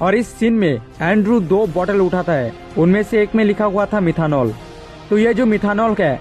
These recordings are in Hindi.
और इस सीन में एंड्रू 2 बोतल उठाता है, उनमें से एक में लिखा हुआ था मिथानॉल। तो ये जो मिथानॉल का है।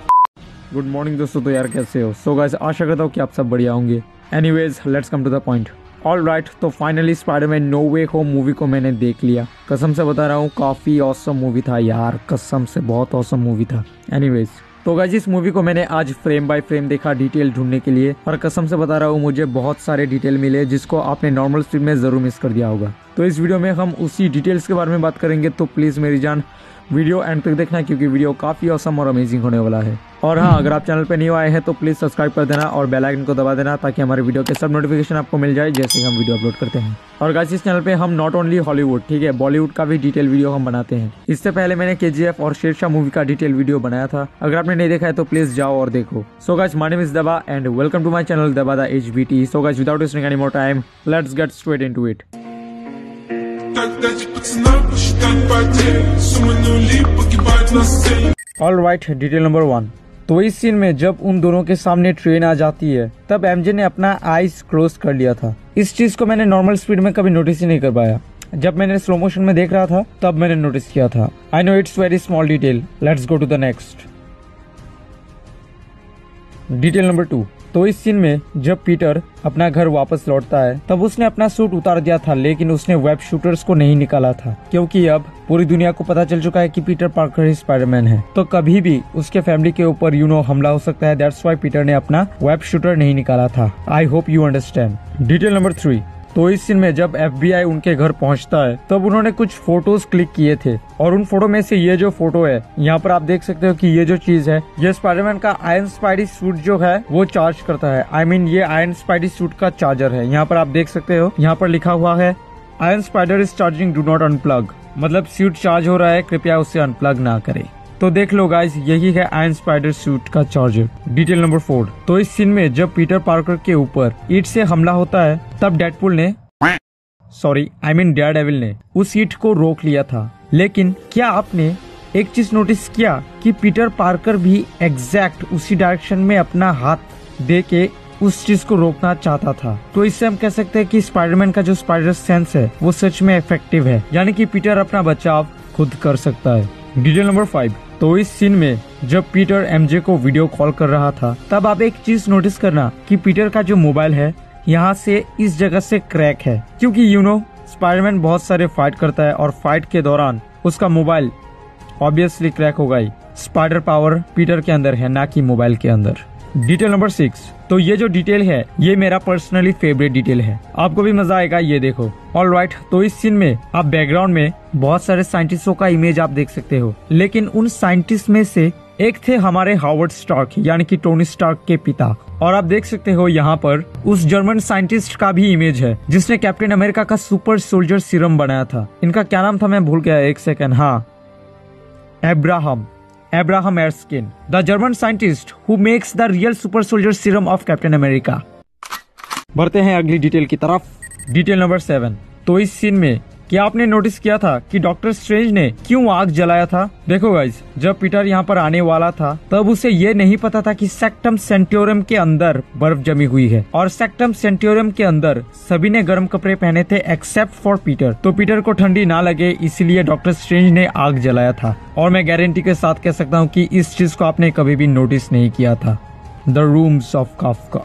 गुड मॉर्निंग दोस्तों, तो यार कैसे हो? सो गाइस, आशा करता हूँ कि आप सब बढ़िया होंगे। Anyways, let's come to the point. All right, तो finally spiderman no way home movie को मैंने देख लिया। कसम से बता रहा हूँ, काफी ऑसम मूवी था यार, कसम से बहुत ऑसम मूवी था। एनीवेज, तो गाइस इस मूवी को मैंने आज फ्रेम बाय फ्रेम देखा डिटेल ढूंढने के लिए, और कसम से बता रहा हूँ मुझे बहुत सारे डिटेल मिले जिसको आपने नॉर्मल स्पीड में जरूर मिस कर दिया होगा। तो इस वीडियो में हम उसी डिटेल्स के बारे में बात करेंगे, तो प्लीज मेरी जान वीडियो एंड तक देखना, क्योंकि वीडियो काफी ऑसम और अमेजिंग होने वाला है। और हाँ, अगर आप चैनल पे न्यू आए हैं तो प्लीज सब्सक्राइब कर देना और बेल आइकन को दबा देना, ताकि हमारे वीडियो के सब नोटिफिकेशन आपको मिल जाए जैसे ही हम वीडियो अपलोड करते हैं। और गाइस इस चैनल पे हम नॉट ओनली हॉलीवुड, ठीक है, बॉलीवुड का भी डिटेल वीडियो हम बनाते हैं। इससे पहले मैंने KGF और शेरशाह मूवी का डिटेल वीडियो बनाया था, अगर आपने नहीं देखा है तो प्लीज जाओ और देखो। So guys, my name is दबा and welcome to my channel दबा the HBT। So guys, without wasting any more time, let's get straight into it. All right, detail number 1। तो इस सीन में जब उन दोनों के सामने ट्रेन आ जाती है, तब MJ ने अपना आईज क्लोज कर लिया था। इस चीज को मैंने नॉर्मल स्पीड में कभी नोटिस ही नहीं कर पाया। जब मैंने स्लो मोशन में देख रहा था तब मैंने नोटिस किया था। I know it's very small detail, let's go to the next. Detail number 2। तो इस सीन में जब पीटर अपना घर वापस लौटता है, तब उसने अपना सूट उतार दिया था, लेकिन उसने वेब शूटर्स को नहीं निकाला था, क्योंकि अब पूरी दुनिया को पता चल चुका है कि पीटर पार्कर ही स्पाइडरमैन है। तो कभी भी उसके फैमिली के ऊपर हमला हो सकता है। दैट्स व्हाई पीटर ने अपना वेब शूटर नहीं निकाला था। आई hope you understand. Detail number 3। तो इस सीन में जब FBI उनके घर पहुंचता है, तब उन्होंने कुछ फोटोज क्लिक किए थे, और उन फोटो में से ये जो फोटो है, यहाँ पर आप देख सकते हो कि ये जो चीज है, ये स्पाइडरमैन का आयरन स्पाइडी सूट जो है वो चार्ज करता है। आई मीन ये आयरन स्पाइडी सूट का चार्जर है। यहाँ पर आप देख सकते हो, यहाँ पर लिखा हुआ है iron spider is charging, do not unplug. मतलब सूट चार्ज हो रहा है, कृपया उसे अनप्लग ना करे। तो देख लो गाइस, यही है आयरन स्पाइडर सूट का चार्जर। Detail number 4। तो इस सीन में जब पीटर पार्कर के ऊपर ईंट से हमला होता है, तब डेडपुल ने डेयरडेविल ने उस ईंट को रोक लिया था। लेकिन क्या आपने एक चीज नोटिस किया कि पीटर पार्कर भी एग्जैक्ट उसी डायरेक्शन में अपना हाथ दे के उस चीज को रोकना चाहता था। तो इससे हम कह सकते हैं कि स्पाइडरमैन का जो स्पाइडर सेंस है वो सच में इफेक्टिव है, यानी कि पीटर अपना बचाव खुद कर सकता है। Detail number 5। तो इस सीन में जब पीटर MJ को वीडियो कॉल कर रहा था, तब आप एक चीज नोटिस करना कि पीटर का जो मोबाइल है यहाँ से इस जगह से क्रैक है, क्योंकि स्पाइडरमैन बहुत सारे फाइट करता है, और फाइट के दौरान उसका मोबाइल ऑब्वियसली क्रैक होगा ही। स्पाइडर पावर पीटर के अंदर है, ना कि मोबाइल के अंदर। Detail number 6। तो ये जो डिटेल है ये मेरा पर्सनली फेवरेट डिटेल है, आपको भी मजा आएगा, ये देखो। ऑल राइट, तो इस सीन में आप बैकग्राउंड में बहुत सारे साइंटिस्टों का इमेज आप देख सकते हो, लेकिन उन साइंटिस्ट में से एक थे हमारे हावर्ड स्टार्क, यानी कि टोनी स्टार्क के पिता। और आप देख सकते हो यहाँ पर उस जर्मन साइंटिस्ट का भी इमेज है जिसने कैप्टन अमेरिका का सुपर सोल्जर सीरम बनाया था। इनका क्या नाम था मैं भूल गया, एक सेकंड। हाँ, Abraham Erskine, the German scientist who makes the real super soldier serum of captain America. बढ़ते हैं अगली डिटेल की तरफ। Detail number 7। तो इस सीन में क्या आपने नोटिस किया था कि डॉक्टर स्ट्रेंज ने क्यों आग जलाया था? देखो गाइस, जब पीटर यहाँ पर आने वाला था तब उसे ये नहीं पता था कि सेक्टम सेंटोरियम के अंदर बर्फ जमी हुई है, और सेक्टम सेंटोरियम के अंदर सभी ने गर्म कपड़े पहने थे एक्सेप्ट फॉर पीटर। तो पीटर को ठंडी ना लगे इसलिए डॉक्टर स्ट्रेंज ने आग जलाया था, और मैं गारंटी के साथ कह सकता हूँ कि इस चीज को आपने कभी भी नोटिस नहीं किया था। The rooms of Kafka.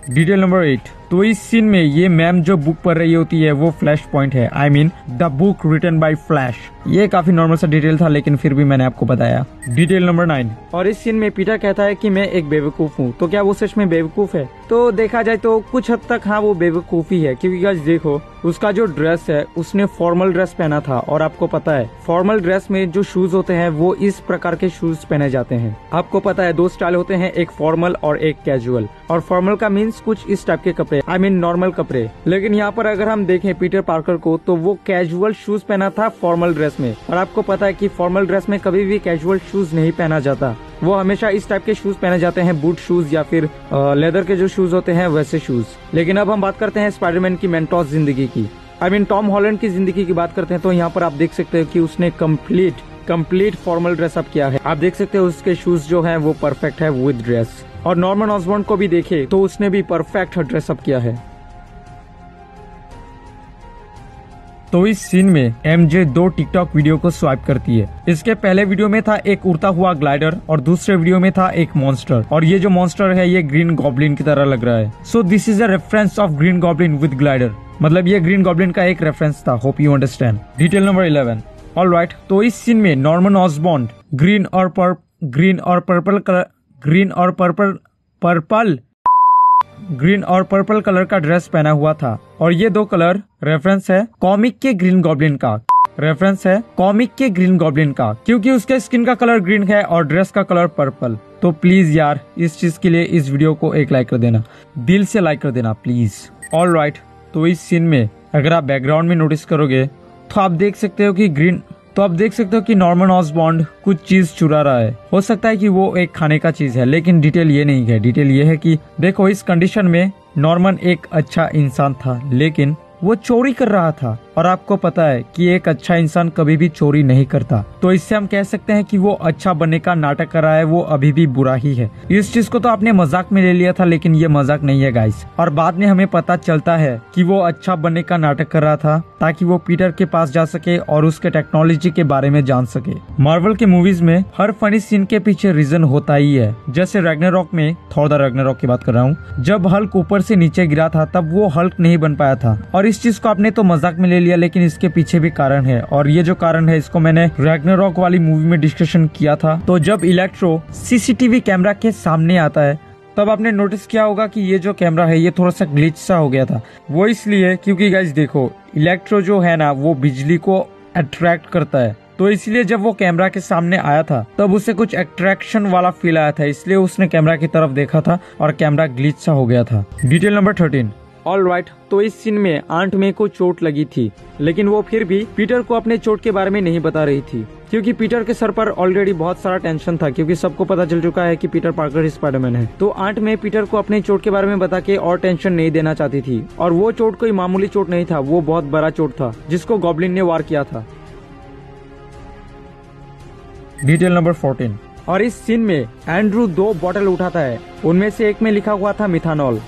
Detail number 8। तो इस सीन में ये मैम जो बुक पढ़ रही होती है वो फ्लैश पॉइंट है, I mean the book written by flash. ये काफी नॉर्मल सा डिटेल था, लेकिन फिर भी मैंने आपको बताया। Detail number 9। और इस सीन में पीटर कहता है कि मैं एक बेवकूफ हूँ। तो क्या वो सच में बेवकूफ है? तो देखा जाए तो कुछ हद तक हाँ, वो बेवकूफी है, क्योंकि गाइस देखो उसका जो ड्रेस है उसने फॉर्मल ड्रेस पहना था, और आपको पता है फॉर्मल ड्रेस में जो शूज होते हैं वो इस प्रकार के शूज पहने जाते हैं। आपको पता है 2 स्टाइल होते हैं, एक फॉर्मल और एक कैजुअल। और फॉर्मल का मीन्स कुछ इस टाइप के कपड़े, आई मीन नॉर्मल कपड़े। लेकिन यहाँ पर अगर हम देखें पीटर पार्कर को, तो वो कैजुअल शूज पहना था फॉर्मल ड्रेस में, और आपको पता है कि फॉर्मल ड्रेस में कभी भी कैजुअल शूज नहीं पहना जाता, वो हमेशा इस टाइप के शूज पहने जाते हैं, बूट शूज या फिर लेदर के जो शूज होते हैं वैसे शूज। लेकिन अब हम बात करते हैं स्पाइडरमैन की मेंटोस जिंदगी की, आई मीन टॉम हॉलैंड की जिंदगी की बात करते हैं। तो यहाँ पर आप देख सकते हो कि उसने कंप्लीट फॉर्मल ड्रेसअप किया है। आप देख सकते हो उसके शूज जो हैं वो परफेक्ट है विद ड्रेस। और नॉर्मन ऑसबॉर्न को भी देखे तो उसने भी परफेक्ट ड्रेसअप किया है। तो इस सीन में एमजे 2 टिकटॉक वीडियो को स्वाइप करती है। इसके पहले वीडियो में था एक उड़ता हुआ ग्लाइडर और दूसरे वीडियो में था एक मॉन्स्टर, और ये जो मॉन्स्टर है ये ग्रीन गॉब्लिन की तरह लग रहा है। So this is a reference of green goblin with glider, मतलब ये ग्रीन गॉब्लिन का एक रेफरेंस था। Hope you understand. Detail number 11। Alright, तो इस सीन में नॉर्मन ऑसबॉर्न ग्रीन और पर्पल कलर का ड्रेस पहना हुआ था, और ये 2 कलर रेफरेंस है कॉमिक के ग्रीन गॉब्लिन का, क्योंकि उसके स्किन का कलर ग्रीन है और ड्रेस का कलर पर्पल। तो प्लीज यार इस चीज के लिए इस वीडियो को एक लाइक कर देना, दिल से लाइक कर देना प्लीज। ऑलराइट, तो इस सीन में अगर आप बैकग्राउंड में नोटिस करोगे तो आप देख सकते हो कि नॉर्मन ऑसबॉर्न कुछ चीज चुरा रहा है। हो सकता है कि वो एक खाने का चीज है, लेकिन डिटेल ये नहीं है। डिटेल ये है कि देखो इस कंडीशन में नॉर्मन एक अच्छा इंसान था, लेकिन वो चोरी कर रहा था, और आपको पता है कि एक अच्छा इंसान कभी भी चोरी नहीं करता। तो इससे हम कह सकते हैं कि वो अच्छा बनने का नाटक कर रहा है, वो अभी भी बुरा ही है। इस चीज को तो आपने मजाक में ले लिया था, लेकिन ये मजाक नहीं है गाइस। और बाद में हमें पता चलता है कि वो अच्छा बनने का नाटक कर रहा था ताकि वो पीटर के पास जा सके और उसके टेक्नोलॉजी के बारे में जान सके। मार्वल के मूवीज में हर फनी सीन के पीछे रीजन होता ही है। जैसे रैग्नारॉक में, थॉर द रैग्नारॉक की बात कर रहा हूँ, जब हल्क ऊपर से नीचे गिरा था तब वो हल्क नहीं बन पाया था, और इस चीज को आपने तो मजाक में ले लिया, लेकिन इसके पीछे भी कारण है। और ये जो कारण है इसको मैंने रैग्नारॉक वाली मूवी में डिस्कशन किया था। तो जब इलेक्ट्रो सीसीटीवी कैमरा के सामने आता है तब आपने नोटिस किया होगा कि ये जो कैमरा है ये थोड़ा सा ग्लिच सा हो गया था। वो इसलिए क्योंकि गाइस देखो इलेक्ट्रो जो है ना वो बिजली को अट्रैक्ट करता है, तो इसलिए जब वो कैमरा के सामने आया था तब उसे कुछ अट्रैक्शन वाला फील आया था, इसलिए उसने कैमरा की तरफ देखा था और कैमरा ग्लिच सा हो गया था। Detail number 13। ऑलराइट, तो इस सीन में आंट मे को चोट लगी थी, लेकिन वो फिर भी पीटर को अपने चोट के बारे में नहीं बता रही थी, क्योंकि पीटर के सर पर ऑलरेडी बहुत सारा टेंशन था, क्योंकि सबको पता चल चुका है कि पीटर पार्कर ही स्पाइडरमैन है। तो आंट मे पीटर को अपने चोट के बारे में बता के और टेंशन नहीं देना चाहती थी, और वो चोट कोई मामूली चोट नहीं था, वो बहुत बड़ा चोट था जिसको गॉब्लिन ने वार किया था। Detail number 14। और इस सीन में एंड्रू 2 बॉटल उठाता है, उनमें से एक में लिखा हुआ था मिथानॉल।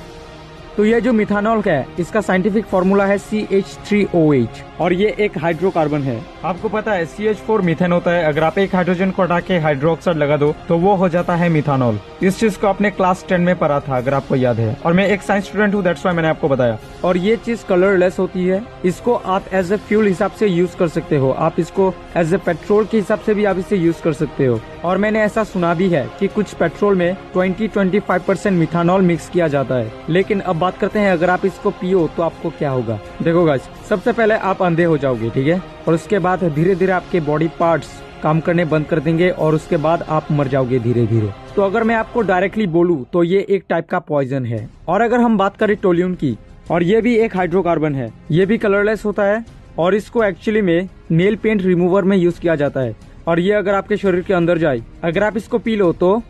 तो ये जो मिथानॉल है इसका साइंटिफिक फॉर्मूला है CH3OH, और ये एक हाइड्रोकार्बन है। आपको पता है CH4 मीथेन होता है, अगर आप एक हाइड्रोजन को हटा के हाइड्रोक्साइड लगा दो तो वो हो जाता है मिथानॉल। इस चीज को आपने क्लास 10 में पढ़ा था अगर आपको याद है, और मैं एक साइंस स्टूडेंट हूँ, दैट्स व्हाई मैंने आपको बताया। और ये चीज कलरलेस होती है, इसको आप एज ए फ्यूल हिसाब से यूज कर सकते हो, आप इसको एज ए पेट्रोल के हिसाब से भी आप इसे यूज कर सकते हो। और मैंने ऐसा सुना भी है कि कुछ पेट्रोल में 20-25% मिथानॉल मिक्स किया जाता है। लेकिन अब बात करते हैं अगर आप इसको पियो तो आपको क्या होगा। देखो गाइस, सबसे पहले आप अंधे हो जाओगे, ठीक है, और उसके बाद धीरे धीरे आपके बॉडी पार्ट्स काम करने बंद कर देंगे, और उसके बाद आप मर जाओगे धीरे धीरे। तो अगर मैं आपको डायरेक्टली बोलूं तो ये एक टाइप का पॉइजन है। और अगर हम बात करें टोल्यून की, और ये भी एक हाइड्रोकार्बन है, ये भी कलरलेस होता है, और इसको एक्चुअली में नेल पेंट रिमूवर में यूज किया जाता है। और ये अगर आपके शरीर के अंदर जाए, अगर आप इसको पी लो तो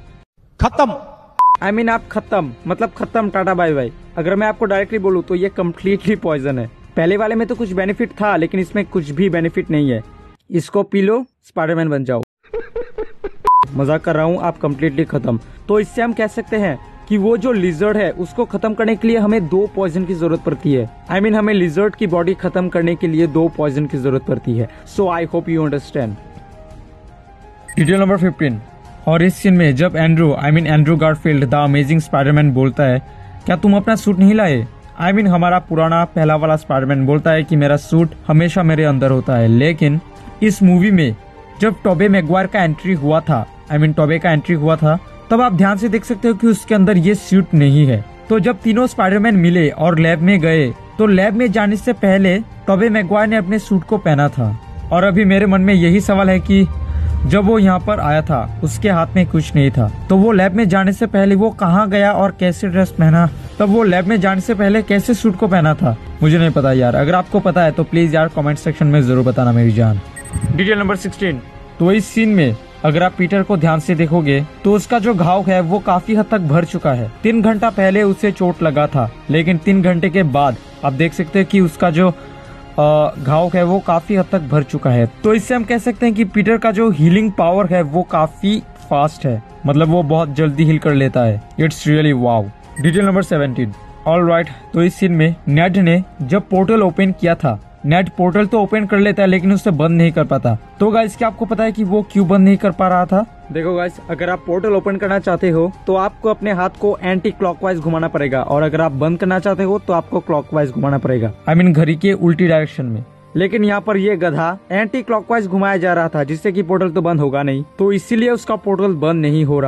खत्म, आप खत्म, मतलब खत्म, टाटा बाय बाय। अगर मैं आपको डायरेक्टली बोलूं तो ये कम्प्लीटली पॉइजन है। पहले वाले में तो कुछ बेनिफिट था, लेकिन इसमें कुछ भी बेनिफिट नहीं है। इसको पी लो, स्पाइडरमैन बन जाओ। मजाक कर रहा हूँ, आप कम्प्लीटली खत्म। तो इससे हम कह सकते हैं कि वो जो लिजर्ड है उसको खत्म करने के लिए हमें 2 पॉइजन की जरूरत पड़ती है। हमें लिजर्ड की बॉडी खत्म करने के लिए 2 पॉइजन की जरूरत पड़ती है। So I hope you understand. Detail number 15। और इस सीन में जब Andrew Garfield the amazing Spiderman बोलता है, क्या तुम अपना सूट नहीं लाए? हमारा पुराना पहला वाला स्पाइडरमैन बोलता है कि मेरा सूट हमेशा मेरे अंदर होता है। लेकिन इस मूवी में जब टोबे मैगवायर का एंट्री हुआ था, टोबे का एंट्री हुआ था, तब आप ध्यान से देख सकते हो कि उसके अंदर ये सूट नहीं है। तो जब तीनों स्पाइडरमैन मिले और लैब में गए, तो लैब में जाने से पहले टोबे मैगवायर ने अपने सूट को पहना था। और अभी मेरे मन में यही सवाल है कि जब वो यहाँ पर आया था उसके हाथ में कुछ नहीं था, तो वो लैब में जाने से पहले वो कहाँ गया और कैसे ड्रेस पहना, तब वो लैब में जाने से पहले कैसे सूट को पहना था, मुझे नहीं पता यार। अगर आपको पता है तो प्लीज यार कमेंट सेक्शन में जरूर बताना मेरी जान। Detail number 16। तो इस सीन में अगर आप पीटर को ध्यान से देखोगे तो उसका जो घाव है वो काफी हद तक भर चुका है। 3 घंटा पहले उसे चोट लगा था, लेकिन 3 घंटे के बाद आप देख सकते हैं कि उसका जो घाव है वो काफी हद तक भर चुका है। तो इससे हम कह सकते हैं कि पीटर का जो हीलिंग पावर है वो काफी फास्ट है, मतलब वो बहुत जल्दी हील कर लेता है। It's really wow. Detail number 17। Alright, तो इस सीन में नेड ने जब पोर्टल ओपन किया था नेट पोर्टल तो ओपन कर लेता है लेकिन उससे बंद नहीं कर पाता। तो गाइस क्या आपको पता है कि वो क्यों बंद नहीं कर पा रहा था? देखो गाइस, अगर आप पोर्टल ओपन करना चाहते हो तो आपको अपने हाथ को एंटी क्लॉकवाइज घुमाना पड़ेगा, और अगर आप बंद करना चाहते हो तो आपको क्लॉकवाइज घुमाना पड़ेगा, आई मीन घड़ी के उल्टी डायरेक्शन में। लेकिन यहाँ पर ये गधा एंटी क्लॉकवाइज घुमाया जा रहा था, जिससे कि पोर्टल तो बंद होगा नहीं, तो इसीलिए उसका पोर्टल बंद नहीं हो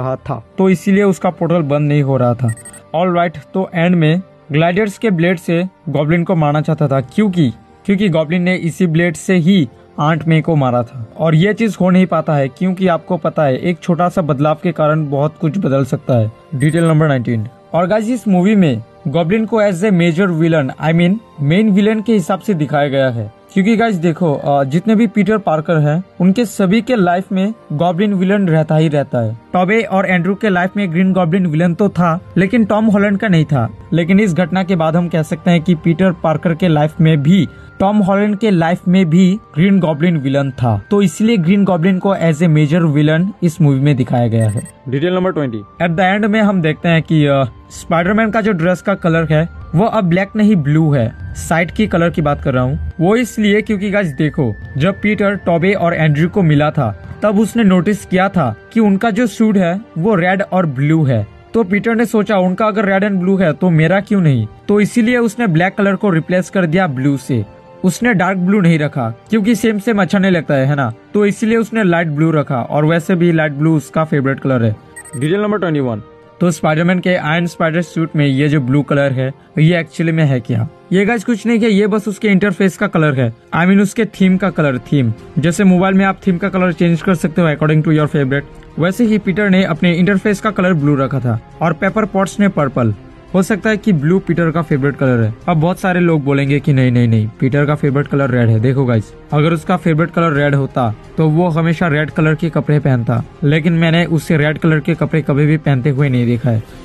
रहा था। ऑल राइट, तो एंड में ग्लाइडर्स के ब्लेड से गॉब्लिन को मारना चाहता था, क्योंकि गॉब्लिन ने इसी ब्लेड से ही आंट मे को मारा था। और ये चीज हो नहीं पाता है क्योंकि आपको पता है एक छोटा सा बदलाव के कारण बहुत कुछ बदल सकता है। Detail number 19। और गाइस इस मूवी में गॉब्लिन को as a major villain, I mean main villain के हिसाब से दिखाया गया है, क्योंकि गाइस देखो जितने भी पीटर पार्कर हैं उनके सभी के लाइफ में गॉब्लिन विलन रहता ही रहता है। टॉबे और एंड्रू के लाइफ में ग्रीन गॉब्लिन विलन तो था लेकिन टॉम हॉलैंड का नहीं था। लेकिन इस घटना के बाद हम कह सकते हैं कि पीटर पार्कर के लाइफ में भी टॉम हॉलैंड के लाइफ में भी ग्रीन गॉब्लिन विलन था, तो इसलिए ग्रीन गॉब्लिन को एज ए मेजर विलन इस मूवी में दिखाया गया है। Detail number 20। At the end में हम देखते हैं कि स्पाइडरमैन का जो ड्रेस का कलर है वो अब ब्लैक नहीं ब्लू है। साइड की कलर की बात कर रहा हूँ, वो इसलिए क्योंकि गाइस देखो जब पीटर टॉबे और एंड्रू को मिला था तब उसने नोटिस किया था कि उनका जो सूट है वो रेड और ब्लू है। तो पीटर ने सोचा उनका अगर रेड एंड ब्लू है तो मेरा क्यों नहीं, तो इसीलिए उसने ब्लैक कलर को रिप्लेस कर दिया ब्लू से। उसने डार्क ब्लू नहीं रखा क्योंकि सेम अच्छा नहीं लगता है ना, तो इसीलिए उसने लाइट ब्लू रखा, और वैसे भी लाइट ब्लू उसका फेवरेट कलर है। Detail number 21। तो स्पाइडरमैन के आयरन स्पाइडर सूट में ये जो ब्लू कलर है ये एक्चुअली में है क्या? ये गाइस कुछ नहीं है, ये बस उसके इंटरफेस का कलर है, आई मीन उसके थीम का कलर। थीम जैसे मोबाइल में आप थीम का कलर चेंज कर सकते हो अकॉर्डिंग टू योर फेवरेट, वैसे ही पीटर ने अपने इंटरफेस का कलर ब्लू रखा था और पेपर पॉट्स ने पर्पल। हो सकता है कि ब्लू पीटर का फेवरेट कलर है। अब बहुत सारे लोग बोलेंगे कि नहीं पीटर का फेवरेट कलर रेड है। देखो गाइस, अगर उसका फेवरेट कलर रेड होता तो वो हमेशा रेड कलर के कपड़े पहनता, लेकिन मैंने उसे रेड कलर के कपड़े कभी भी पहनते हुए नहीं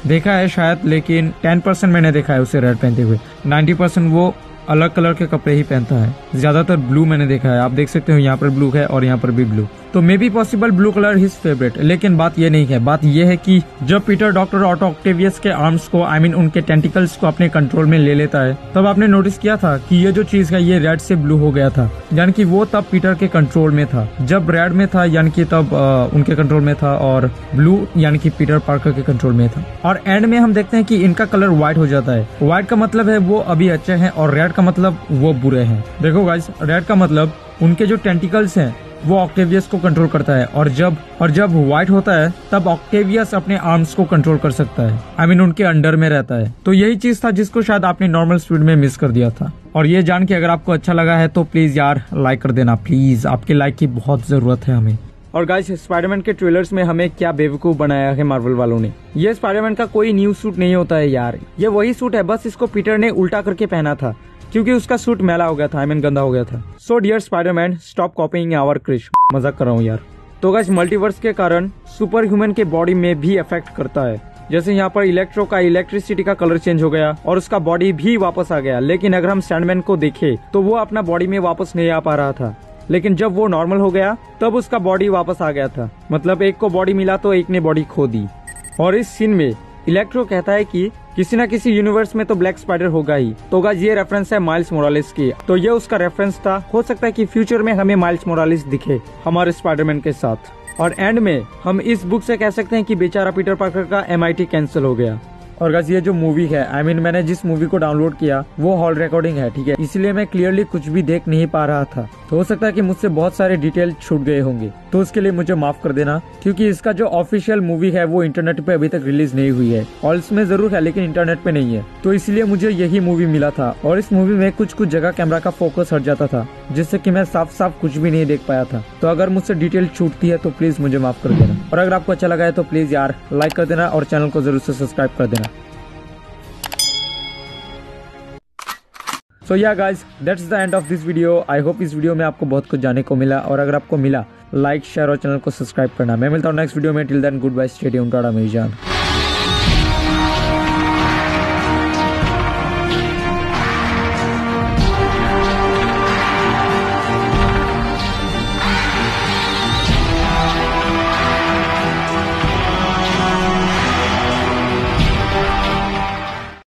देखा है शायद, लेकिन 10% मैंने देखा है उसे रेड पहनते हुए, 90% वो अलग कलर के कपड़े ही पहनता है। ज्यादातर ब्लू मैंने देखा है, आप देख सकते हो यहाँ पर ब्लू है और यहाँ पर भी ब्लू, तो may be possible blue colour his favourite. लेकिन बात ये नहीं है, बात ये है कि जब पीटर डॉक्टर ऑटो ऑक्टेवियस के आर्म्स को, आई मीन उनके टेंटिकल्स को अपने कंट्रोल में ले लेता है, तब आपने नोटिस किया था कि ये जो चीज है ये रेड से ब्लू हो गया था, यानी कि वो तब पीटर के कंट्रोल में था। जब रेड में था यानी कि तब उनके कंट्रोल में था, और ब्लू यानी कि पीटर पार्कर के कंट्रोल में था। और एंड में हम देखते हैं कि इनका कलर व्हाइट हो जाता है। व्हाइट का मतलब है वो अभी अच्छे हैं और रेड का मतलब वो बुरे हैं। देखो गाइस, रेड का मतलब उनके जो टेंटिकल्स हैं वो ऑक्टेवियस को कंट्रोल करता है, और जब व्हाइट होता है तब ऑक्टेवियस अपने आर्म्स को कंट्रोल कर सकता है, आई मीन उनके अंडर में रहता है। तो यही चीज था जिसको शायद आपने नॉर्मल स्पीड में मिस कर दिया था। और ये जान के अगर आपको अच्छा लगा है तो प्लीज यार लाइक कर देना, प्लीज, आपके लाइक की बहुत जरूरत है हमें। और गाइस, स्पाइडरमैन के ट्रेलर्स में हमें क्या बेवकूफ बनाया है मार्वल वालों ने। ये स्पाइडरमैन का कोई न्यू सूट नहीं होता है यार, ये वही सूट है, बस इसको पीटर ने उल्टा करके पहना था क्योंकि उसका सूट मैला हो गया था, आई मीन गंदा हो गया था। So dear spiderman, stop copying our Krrish. मजाक कर रहा हूँ यार। तो गाइस, मल्टीवर्स के कारण सुपर ह्यूमन के बॉडी में भी इफेक्ट करता है। जैसे यहाँ पर इलेक्ट्रो का इलेक्ट्रिसिटी का कलर चेंज हो गया और उसका बॉडी भी वापस आ गया। लेकिन अगर हम सैंडमैन को देखें तो वो अपना बॉडी में वापस नहीं आ पा रहा था, लेकिन जब वो नॉर्मल हो गया तब उसका बॉडी वापस आ गया था। मतलब एक को बॉडी मिला तो एक ने बॉडी खो दी। और इस सीन में इलेक्ट्रो कहता है कि किसी न किसी यूनिवर्स में तो ब्लैक स्पाइडर होगा ही। तो गाइस, ये रेफरेंस है माइल्स मोरालेस की, तो ये उसका रेफरेंस था। हो सकता है कि फ्यूचर में हमें माइल्स मोरालेस दिखे हमारे स्पाइडरमैन के साथ। और एंड में हम इस बुक से कह सकते हैं कि बेचारा पीटर पार्कर का MIT कैंसिल हो गया। और गाइस, ये जो मूवी है, आई मीन मैंने जिस मूवी को डाउनलोड किया वो हॉल रिकॉर्डिंग है, ठीक है, इसलिए मैं क्लियरली कुछ भी देख नहीं पा रहा था। तो हो सकता है कि मुझसे बहुत सारे डिटेल छूट गए होंगे, तो उसके लिए मुझे माफ कर देना, क्योंकि इसका जो ऑफिशियल मूवी है वो इंटरनेट पे अभी तक रिलीज नहीं हुई है। हॉल्स में जरूर है लेकिन इंटरनेट पे नहीं है, तो इसलिए मुझे यही मूवी मिला था। और इस मूवी में कुछ जगह कैमरा का फोकस हट जाता था, जिससे कि मैं साफ कुछ भी नहीं देख पाया था। तो अगर मुझसे डिटेल छूटती है तो प्लीज मुझे माफ कर देना। और अगर आपको अच्छा लगा है तो प्लीज यार लाइक कर देना और चैनल को जरूर से सब्सक्राइब कर देना। सो yeah guys, that's the end of this video. I hope इस वीडियो में आपको बहुत कुछ जानने को मिला, और अगर आपको मिला लाइक, शेयर और चैनल को सब्सक्राइब करना। मैं मिलता हूँ नेक्स्ट वीडियो में। Till then good bye, stay tuned, tata मेरी जान।